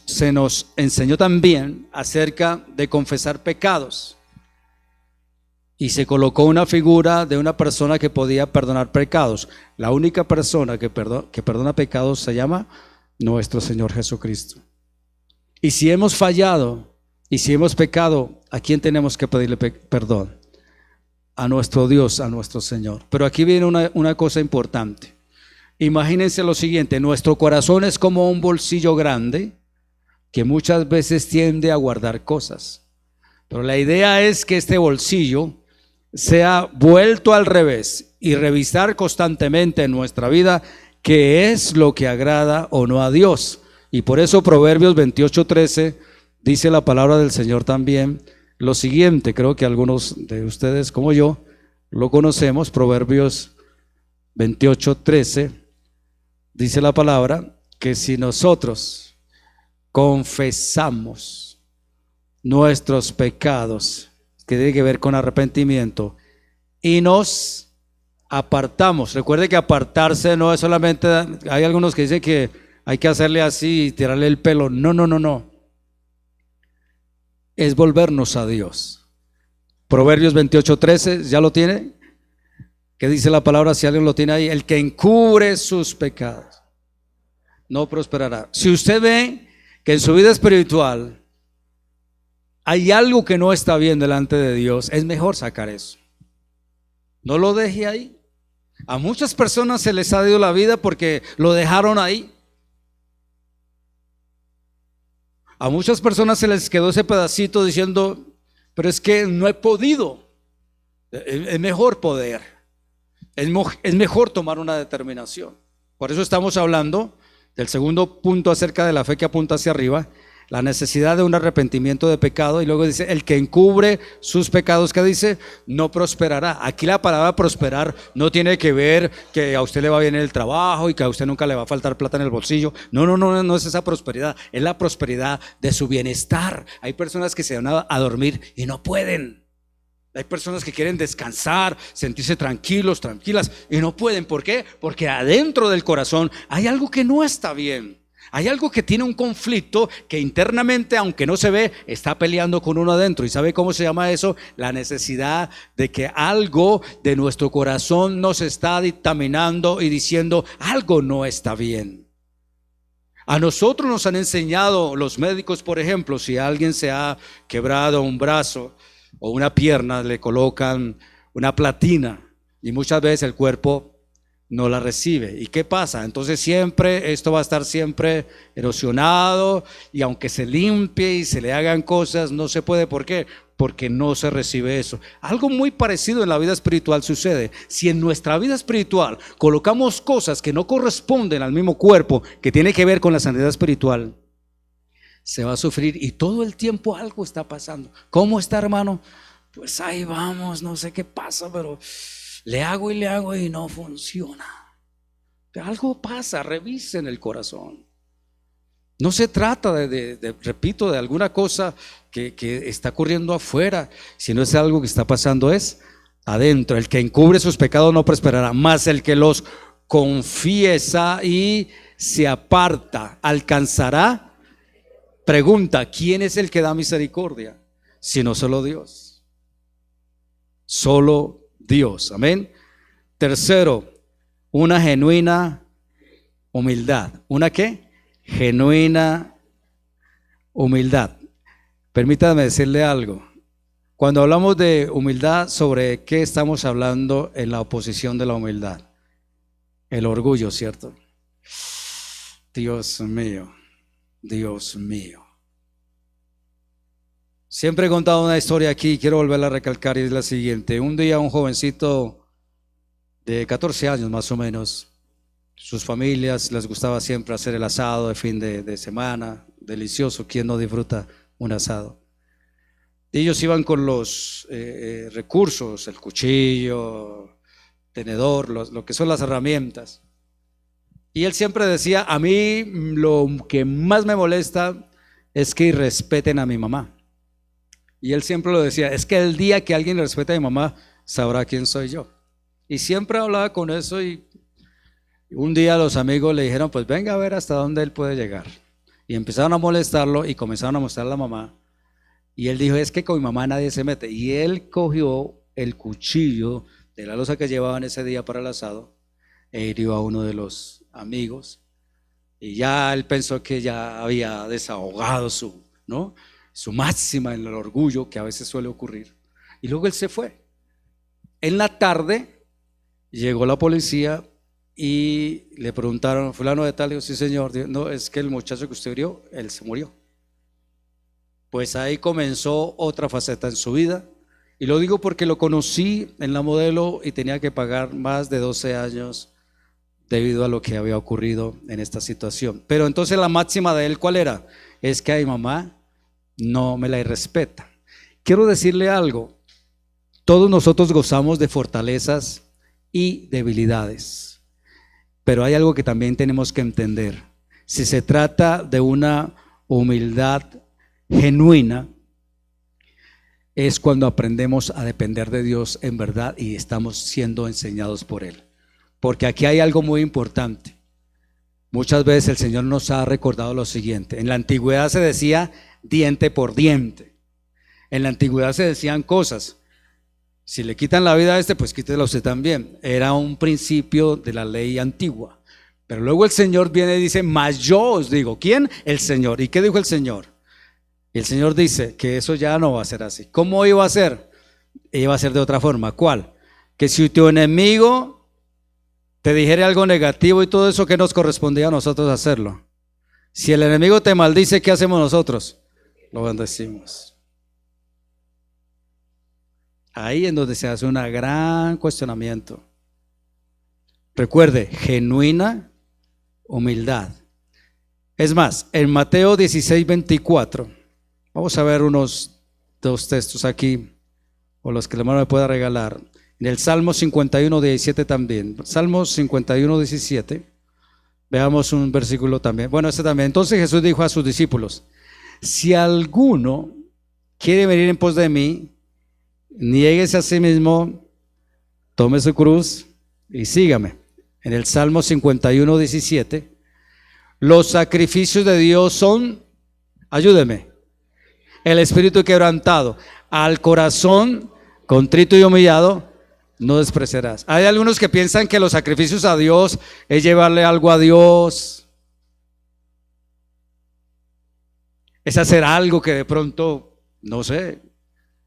se nos enseñó también acerca de confesar pecados. Y se colocó una figura de una persona que podía perdonar pecados. La única persona que perdona pecados se llama nuestro Señor Jesucristo. Y si hemos fallado y si hemos pecado, ¿a quién tenemos que pedirle perdón? A nuestro Dios, a nuestro Señor. Pero aquí viene una cosa importante. Imagínense lo siguiente: nuestro corazón es como un bolsillo grande que muchas veces tiende a guardar cosas. Pero la idea es que este bolsillo sea vuelto al revés y revisar constantemente en nuestra vida qué es lo que agrada o no a Dios. Y por eso Proverbios 28:13 dice la palabra del Señor también lo siguiente. Creo que algunos de ustedes como yo lo conocemos. Proverbios 28:13 dice la palabra que si nosotros confesamos nuestros pecados, que tiene que ver con arrepentimiento, y nos apartamos. Recuerde que apartarse no es solamente, hay algunos que dicen que hay que hacerle así y tirarle el pelo. No. Es volvernos a Dios. Proverbios 28:13, ¿ya lo tiene? ¿Qué dice la palabra? Si alguien lo tiene ahí: el que encubre sus pecados no prosperará. Si usted ve que en su vida espiritual hay algo que no está bien delante de Dios, es mejor sacar eso. No lo deje ahí. A muchas personas se les ha ido la vida porque lo dejaron ahí. A muchas personas se les quedó ese pedacito diciendo: pero es que no he podido. Es mejor poder. Es mejor tomar una determinación. Por eso estamos hablando del segundo punto acerca de la fe que apunta hacia arriba, la necesidad de un arrepentimiento de pecado. Y luego dice: el que encubre sus pecados, ¿qué dice? No prosperará. Aquí la palabra prosperar no tiene que ver que a usted le va bien en el trabajo y que a usted nunca le va a faltar plata en el bolsillo. No es esa prosperidad. Es la prosperidad de su bienestar. Hay personas que se van a dormir y no pueden. Hay personas que quieren descansar, sentirse tranquilos, tranquilas, y no pueden. ¿Por qué? Porque adentro del corazón hay algo que no está bien. Hay algo que tiene un conflicto que internamente, aunque no se ve, está peleando con uno adentro. ¿Y sabe cómo se llama eso? La necesidad de que algo de nuestro corazón nos está dictaminando y diciendo: algo no está bien. A nosotros nos han enseñado los médicos, por ejemplo, si alguien se ha quebrado un brazo o una pierna, le colocan una platina y muchas veces el cuerpo no la recibe. ¿Y qué pasa? Entonces siempre esto va a estar siempre erosionado, y aunque se limpie y se le hagan cosas, no se puede. ¿Por qué? Porque no se recibe eso. Algo muy parecido en la vida espiritual sucede. Si en nuestra vida espiritual colocamos cosas que no corresponden al mismo cuerpo, que tiene que ver con la sanidad espiritual, se va a sufrir, y todo el tiempo algo está pasando. ¿Cómo está, hermano? Pues ahí vamos, no sé qué pasa, pero le hago y no funciona. Algo pasa. Revisen el corazón. No se trata repito, de alguna cosa que está ocurriendo afuera, sino es algo que está pasando es adentro. El que encubre sus pecados no prosperará, mas el que los confiesa y se aparta alcanzará. Pregunta: ¿quién es el que da misericordia? Sino solo Dios. Solo Dios. Amén. Tercero, una genuina humildad. ¿Una qué? Genuina humildad. Permítame decirle algo. Cuando hablamos de humildad, ¿sobre qué estamos hablando en la oposición de la humildad? El orgullo, ¿cierto? Dios mío. Dios mío. Siempre he contado una historia aquí y quiero volverla a recalcar, y es la siguiente. Un día un jovencito de 14 años más o menos, sus familias les gustaba siempre hacer el asado de fin de semana, delicioso. ¿Quién no disfruta un asado? Y ellos iban con los recursos, el cuchillo, tenedor, lo que son las herramientas. Y él siempre decía, a mí lo que más me molesta es que irrespeten a mi mamá. Y él siempre lo decía, es que el día que alguien respete a mi mamá, sabrá quién soy yo. Y siempre hablaba con eso y un día los amigos le dijeron, pues venga a ver hasta dónde él puede llegar. Y empezaron a molestarlo y comenzaron a mostrar a la mamá. Y él dijo, es que con mi mamá nadie se mete. Y él cogió el cuchillo de la loza que llevaban ese día para el asado e hirió a uno de los amigos. Y ya él pensó que ya había desahogado su máxima en el orgullo, que a veces suele ocurrir. Y luego él se fue. En la tarde llegó la policía y le preguntaron, fulano de tal, dijo, sí señor, no, es que el muchacho que usted hirió, él se murió. Pues ahí comenzó otra faceta en su vida, y lo digo porque lo conocí en la Modelo y tenía que pagar más de 12 años debido a lo que había ocurrido en esta situación. Pero entonces la máxima de él, ¿cuál era? Es que a mi mamá no me la irrespeta. Quiero decirle algo, todos nosotros gozamos de fortalezas y debilidades, pero hay algo que también tenemos que entender. Si se trata de una humildad genuina, es cuando aprendemos a depender de Dios en verdad y estamos siendo enseñados por Él. Porque aquí hay algo muy importante. Muchas veces el Señor nos ha recordado lo siguiente. En la antigüedad se decía diente por diente. En la antigüedad se decían cosas. Si le quitan la vida a este, pues quítela usted también. Era un principio de la ley antigua. Pero luego el Señor viene y dice, mas yo os digo. ¿Quién? El Señor. ¿Y qué dijo el Señor? El Señor dice que eso ya no va a ser así. ¿Cómo iba a ser? Iba a ser de otra forma. ¿Cuál? Que si tu enemigo te dijera algo negativo y todo eso, que nos correspondía a nosotros hacerlo. Si el enemigo te maldice, ¿qué hacemos nosotros? Lo bendecimos. Ahí es donde se hace un gran cuestionamiento. Recuerde, genuina humildad. Es más, en Mateo 16:24, vamos a ver unos dos textos aquí, o los que el hermano me pueda regalar. En el Salmo 51:17 también. Salmo 51:17. Veamos un versículo también. Bueno, este también. Entonces Jesús dijo a sus discípulos, si alguno quiere venir en pos de mí, niéguese a sí mismo, tome su cruz y sígame. En el Salmo 51:17, los sacrificios de Dios son, ayúdeme, el espíritu quebrantado, al corazón contrito y humillado no despreciarás. Hay algunos que piensan que los sacrificios a Dios es llevarle algo a Dios, es hacer algo que de pronto, no sé,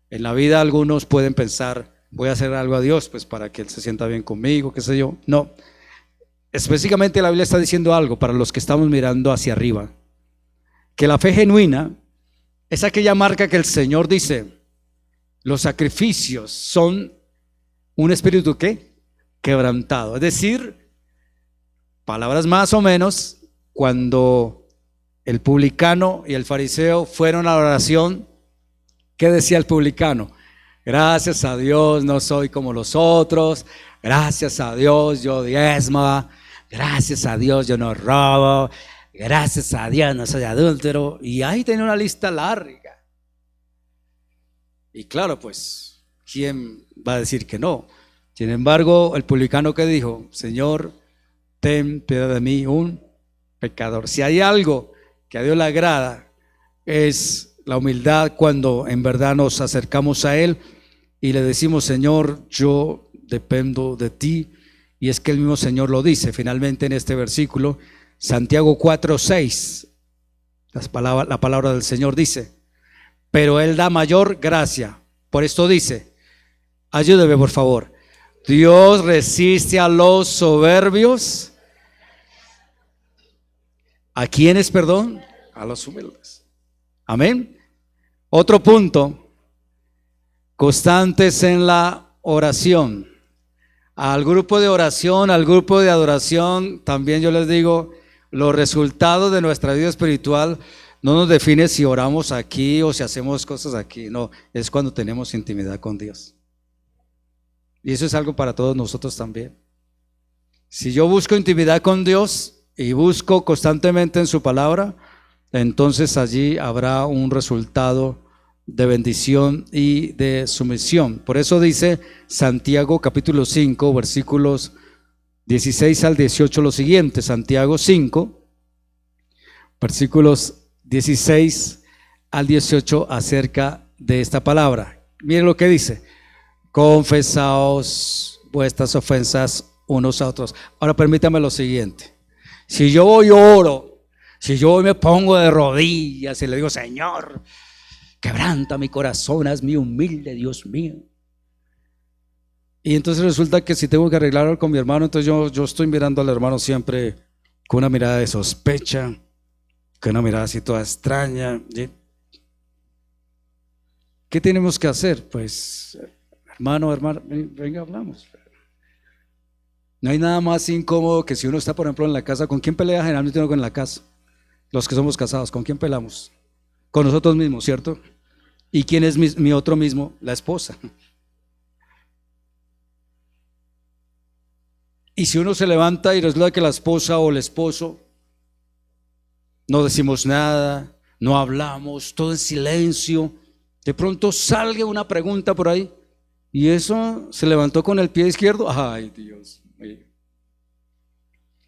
en la vida algunos pueden pensar, voy a hacer algo a Dios pues para que Él se sienta bien conmigo, qué sé yo. No, específicamente la Biblia está diciendo algo para los que estamos mirando hacia arriba, que la fe genuina es aquella marca que el Señor dice, los sacrificios son un espíritu ¿qué? Quebrantado. Es decir, palabras más o menos, cuando el publicano y el fariseo fueron a la oración, ¿qué decía el publicano? Gracias a Dios no soy como los otros, gracias a Dios yo diezmo, gracias a Dios yo no robo, gracias a Dios no soy adúltero. Y ahí tenía una lista larga. Y claro, pues, ¿quién va a decir que no? Sin embargo, el publicano que dijo, Señor, ten piedad de mí, un pecador. Si hay algo que a Dios le agrada, es la humildad cuando en verdad nos acercamos a Él y le decimos, Señor, yo dependo de ti. Y es que el mismo Señor lo dice finalmente en este versículo, Santiago 4:6, la palabra del Señor dice, pero Él da mayor gracia. Por esto dice, ayúdeme por favor, Dios resiste a los soberbios. ¿A quiénes, perdón? A los humildes. Amén. Otro punto, constantes en la oración. Al grupo de oración, al grupo de adoración, también yo les digo, los resultados de nuestra vida espiritual no nos define si oramos aquí o si hacemos cosas aquí, no, es cuando tenemos intimidad con Dios. Y eso es algo para todos nosotros también. Si yo busco intimidad con Dios, y busco constantemente en su palabra, entonces allí habrá un resultado de bendición y de sumisión. Por eso dice Santiago capítulo 5, versículos 16 al 18 lo siguiente. Santiago 5, versículos 16 al 18 acerca de esta palabra. Miren lo que dice: confesaos vuestras ofensas unos a otros. Ahora permítame lo siguiente: si yo voy y oro, si yo voy y me pongo de rodillas y le digo, Señor, quebranta mi corazón, hazme humilde, Dios mío, y entonces resulta que si tengo que arreglarlo con mi hermano, entonces yo estoy mirando al hermano siempre con una mirada de sospecha, con una mirada así toda extraña. ¿Qué tenemos que hacer? Pues, hermano, venga, hablamos. No hay nada más incómodo que si uno está, por ejemplo, en la casa. ¿Con quién pelea generalmente uno en la casa? Los que somos casados, ¿con quién pelamos? Con nosotros mismos, ¿cierto? ¿Y quién es mi otro mismo? La esposa. Y si uno se levanta y resulta que la esposa o el esposo no decimos nada, no hablamos, todo en silencio, de pronto salga una pregunta por ahí, y eso se levantó con el pie izquierdo. Ay, Dios mío,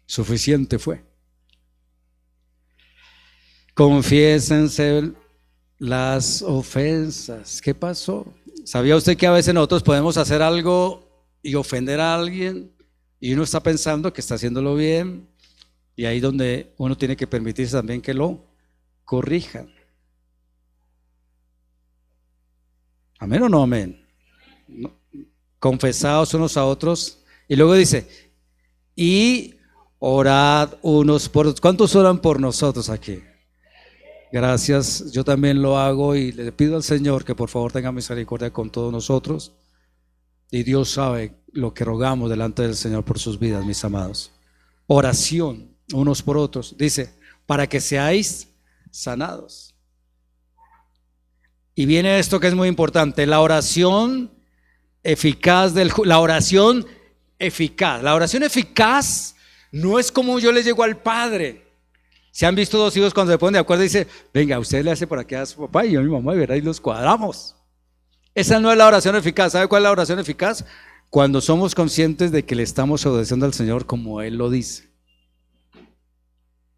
suficiente fue. Confiésense las ofensas. ¿Qué pasó? ¿Sabía usted que a veces nosotros podemos hacer algo y ofender a alguien y uno está pensando que está haciéndolo bien, y ahí donde uno tiene que permitirse también que lo corrijan? ¿Amén o no amén? No. Confesaos unos a otros, y luego dice, y orad unos por otros. ¿Cuántos oran por nosotros aquí? Gracias, yo también lo hago, y le pido al Señor que por favor tenga misericordia con todos nosotros, y Dios sabe lo que rogamos delante del Señor por sus vidas, mis amados. Oración unos por otros, dice, para que seáis sanados. Y viene esto que es muy importante: la oración eficaz la oración eficaz. La oración eficaz no es como yo le llego al Padre. ¿Se han visto dos hijos cuando se ponen de acuerdo y dice, venga, usted le hace por aquí a su papá y yo a mi mamá, y verá, y los cuadramos? Esa no es la oración eficaz. ¿Sabe cuál es la oración eficaz? Cuando somos conscientes de que le estamos obedeciendo al Señor como Él lo dice.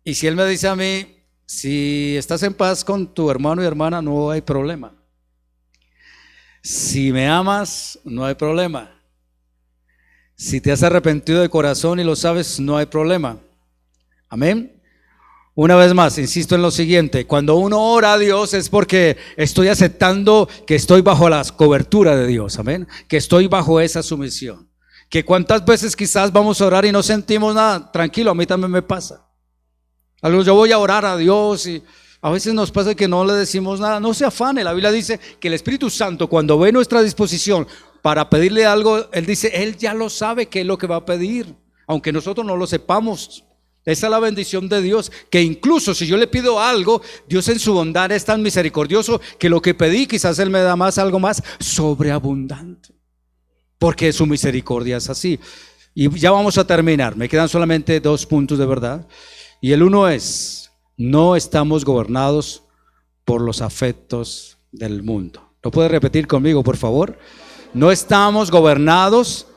Y si Él me dice a mí, si estás en paz con tu hermano y hermana, no hay problema. Si me amas, no hay problema. Si te has arrepentido de corazón y lo sabes, no hay problema. Amén. Una vez más, insisto en lo siguiente: cuando uno ora a Dios es porque estoy aceptando que estoy bajo la cobertura de Dios, amén, que estoy bajo esa sumisión. Que cuántas veces quizás vamos a orar y no sentimos nada. Tranquilo, a mí también me pasa. Yo voy a orar a Dios y a veces nos pasa que no le decimos nada. No se afane, la Biblia dice que el Espíritu Santo, cuando ve nuestra disposición para pedirle algo, Él dice, Él ya lo sabe qué es lo que va a pedir, aunque nosotros no lo sepamos. Esa es la bendición de Dios, que incluso si yo le pido algo, Dios en su bondad es tan misericordioso que lo que pedí quizás Él me da más, algo más sobreabundante, porque su misericordia es así. Y ya vamos a terminar, me quedan solamente 2 puntos de verdad. Y el uno es, no estamos gobernados por los afectos del mundo. ¿Lo puede repetir conmigo, por favor? No estamos gobernados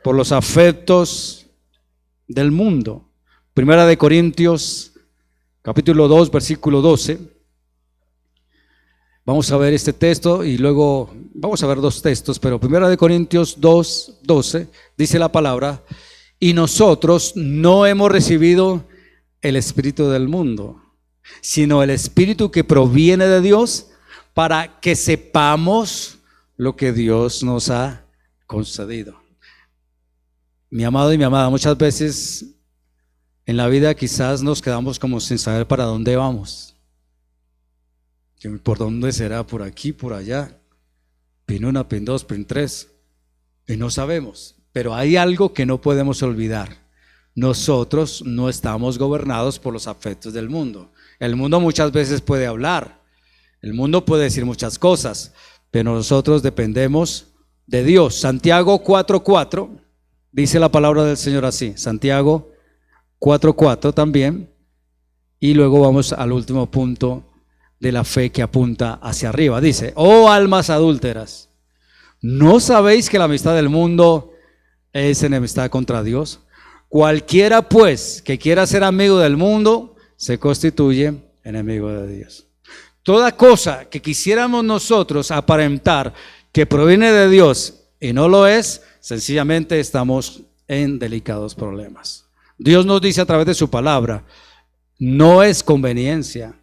por los afectos del mundo. Primera de Corintios, capítulo 2, versículo 12. Vamos a ver este texto y luego vamos a ver 2 textos, pero Primera de Corintios 2, 12, dice la palabra, y nosotros no hemos recibido el espíritu del mundo, sino el espíritu que proviene de Dios, para que sepamos lo que Dios nos ha concedido. Mi amado y mi amada, muchas veces en la vida quizás nos quedamos como sin saber para dónde vamos. ¿Por dónde será? ¿Por aquí? ¿Por allá? Pin 1, pin 2, pin 3. Y no sabemos. Pero hay algo que no podemos olvidar. Nosotros no estamos gobernados por los afectos del mundo. El mundo muchas veces puede hablar. El mundo puede decir muchas cosas. Pero nosotros dependemos de Dios. Santiago 4:4 dice la palabra del Señor así. Santiago 4:4 también. Y luego vamos al último punto de la fe que apunta hacia arriba. Dice: oh almas adúlteras, ¿no sabéis que la amistad del mundo es enemistad contra Dios? Cualquiera pues que quiera ser amigo del mundo se constituye enemigo de Dios. Toda cosa que quisiéramos nosotros aparentar que proviene de Dios y no lo es, sencillamente estamos en delicados problemas. Dios nos dice a través de su palabra: no es conveniencia,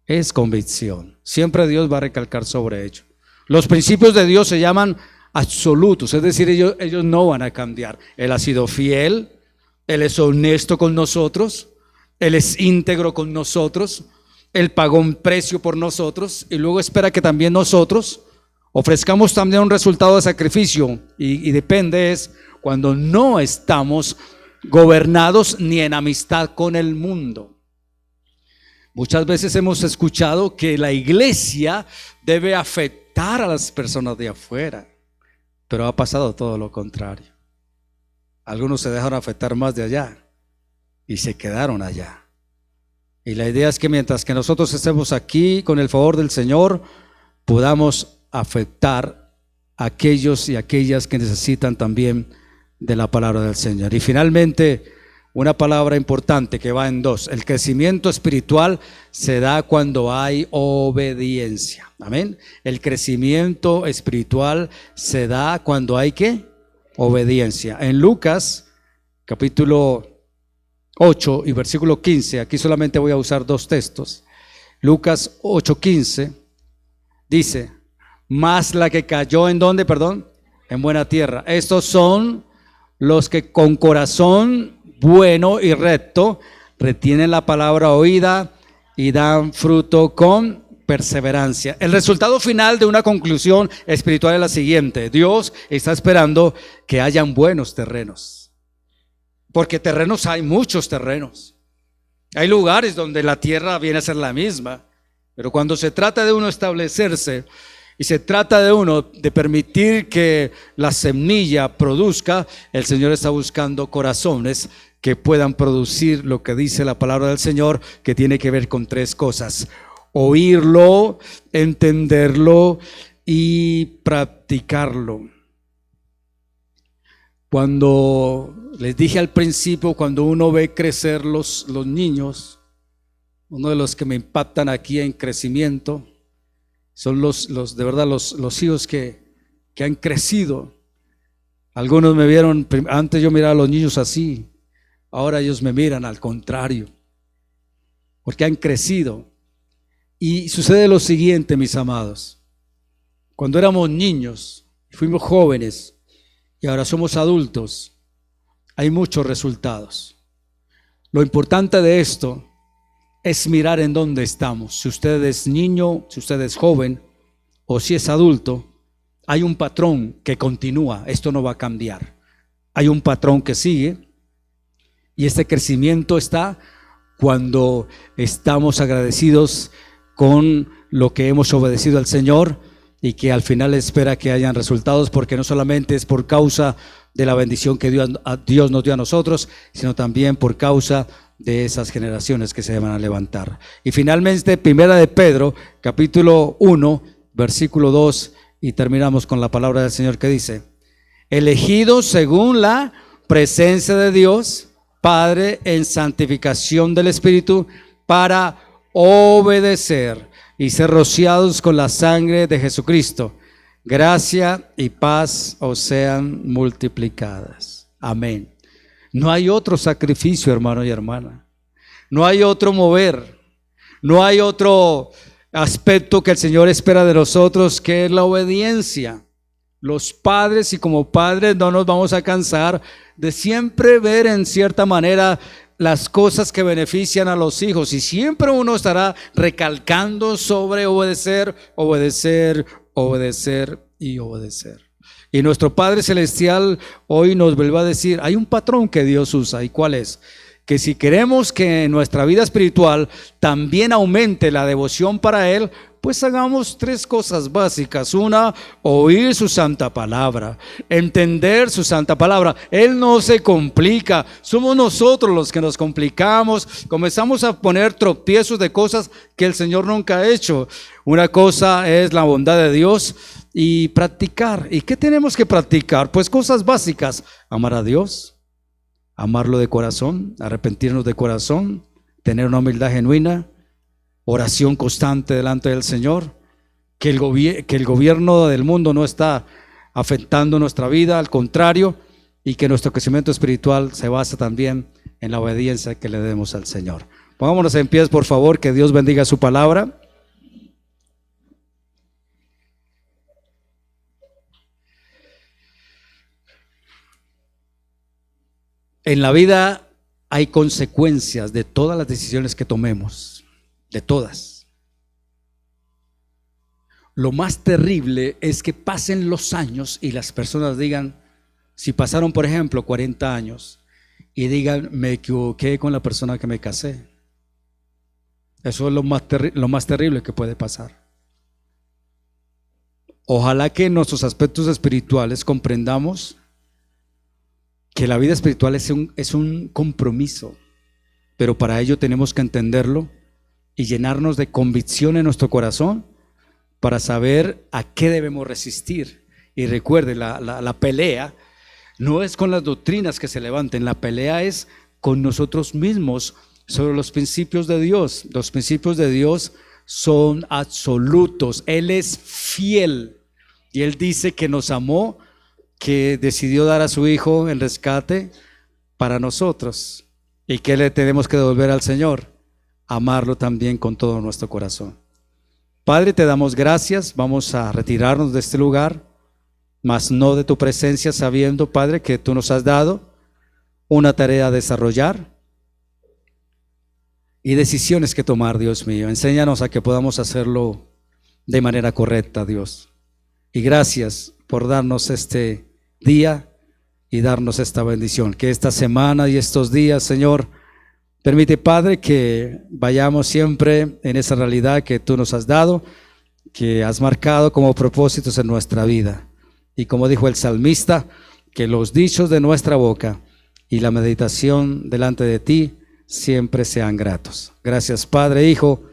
es convicción. Siempre Dios va a recalcar sobre ello. Los principios de Dios se llaman absolutos, es decir, ellos no van a cambiar. Él ha sido fiel, Él es honesto con nosotros, Él es íntegro con nosotros, Él pagó un precio por nosotros y luego espera que también nosotros ofrezcamos también un resultado de sacrificio, y depende es cuando no estamos gobernados ni en amistad con el mundo. Muchas veces hemos escuchado que la iglesia debe afectar a las personas de afuera, pero ha pasado todo lo contrario. Algunos se dejaron afectar más de allá y se quedaron allá. Y la idea es que mientras que nosotros estemos aquí, con el favor del Señor, podamos afectar a aquellos y aquellas que necesitan también de la palabra del Señor. Y finalmente, una palabra importante que va en dos: el crecimiento espiritual se da cuando hay obediencia. Amén. El crecimiento espiritual se da cuando hay ¿qué? Obediencia. En Lucas capítulo 8 y versículo 15, aquí solamente voy a usar dos textos. Lucas 8:15 dice: mas la que cayó ¿en dónde? Perdón, en buena tierra. Estos son los que con corazón bueno y recto retienen la palabra oída y dan fruto con perseverancia. El resultado final de una conclusión espiritual es la siguiente: Dios está esperando que hayan buenos terrenos, porque terrenos hay muchos terrenos. Hay lugares donde la tierra viene a ser la misma, pero cuando se trata de uno establecerse y se trata de uno de permitir que la semilla produzca, el Señor está buscando corazones que puedan producir lo que dice la palabra del Señor, que tiene que ver con tres cosas: oírlo, entenderlo y practicarlo. Cuando les dije al principio, cuando uno ve crecer los niños, uno de los que me impactan aquí en crecimiento son los de verdad los hijos que han crecido. Algunos me vieron, antes yo miraba a los niños así, ahora ellos me miran al contrario, porque han crecido. Y sucede lo siguiente, mis amados: cuando éramos niños, fuimos jóvenes y ahora somos adultos, hay muchos resultados. Lo importante de esto es mirar en dónde estamos. Si usted es niño, si usted es joven o si es adulto, hay un patrón que continúa. Esto no va a cambiar. Hay un patrón que sigue, y este crecimiento está cuando estamos agradecidos con lo que hemos obedecido al Señor, y que al final espera que hayan resultados, porque no solamente es por causa de la bendición que Dios nos dio a nosotros, sino también por causa de esas generaciones que se van a levantar. Y finalmente, primera de Pedro, capítulo 1, versículo 2, y terminamos con la palabra del Señor que dice: elegidos según la presencia de Dios Padre en santificación del Espíritu, para obedecer y ser rociados con la sangre de Jesucristo. Gracia y paz os sean multiplicadas. Amén. No hay otro sacrificio, hermano y hermana. No hay otro mover. No hay otro aspecto que el Señor espera de nosotros, que es la obediencia. Los padres, y como padres no nos vamos a cansar de siempre ver en cierta manera las cosas que benefician a los hijos, y siempre uno estará recalcando sobre obedecer, obedecer, obedecer y obedecer. Y nuestro Padre Celestial hoy nos vuelve a decir: hay un patrón que Dios usa. ¿Y cuál es? Que si queremos que en nuestra vida espiritual también aumente la devoción para Él, pues hagamos 3 cosas básicas. Una, oír su santa palabra, entender su santa palabra. Él no se complica, somos nosotros los que nos complicamos, comenzamos a poner tropiezos de cosas que el Señor nunca ha hecho. Una cosa es la bondad de Dios y practicar. ¿Y qué tenemos que practicar? Pues cosas básicas: amar a Dios, amarlo de corazón, arrepentirnos de corazón, tener una humildad genuina, oración constante delante del Señor, que el gobierno del mundo no está afectando nuestra vida, al contrario, y que nuestro crecimiento espiritual se basa también en la obediencia que le demos al Señor. Pongámonos en pie, por favor, que Dios bendiga su palabra. En la vida hay consecuencias de todas las decisiones que tomemos, de todas. Lo más terrible es que pasen los años y las personas digan, si pasaron por ejemplo 40 años y digan, me equivoqué con la persona que me casé. Eso es lo más terrible que puede pasar. Ojalá que en nuestros aspectos espirituales comprendamos que la vida espiritual es un compromiso, pero para ello tenemos que entenderlo y llenarnos de convicción en nuestro corazón para saber a qué debemos resistir. Y recuerde, la pelea no es con las doctrinas que se levanten, la pelea es con nosotros mismos sobre los principios de Dios. Los principios de Dios son absolutos, Él es fiel y Él dice que nos amó, que decidió dar a su Hijo en rescate para nosotros. ¿Y qué le tenemos que devolver al Señor? Amarlo también con todo nuestro corazón. Padre, te damos gracias. Vamos a retirarnos de este lugar, mas no de tu presencia, sabiendo, Padre, que tú nos has dado una tarea a desarrollar y decisiones que tomar, Dios mío. Enséñanos a que podamos hacerlo de manera correcta, Dios. Y gracias por darnos este día y darnos esta bendición. Que esta semana y estos días, Señor, permite, Padre, que vayamos siempre en esa realidad que tú nos has dado, que has marcado como propósitos en nuestra vida. Y como dijo el salmista, que los dichos de nuestra boca y la meditación delante de ti siempre sean gratos. Gracias, Padre, Hijo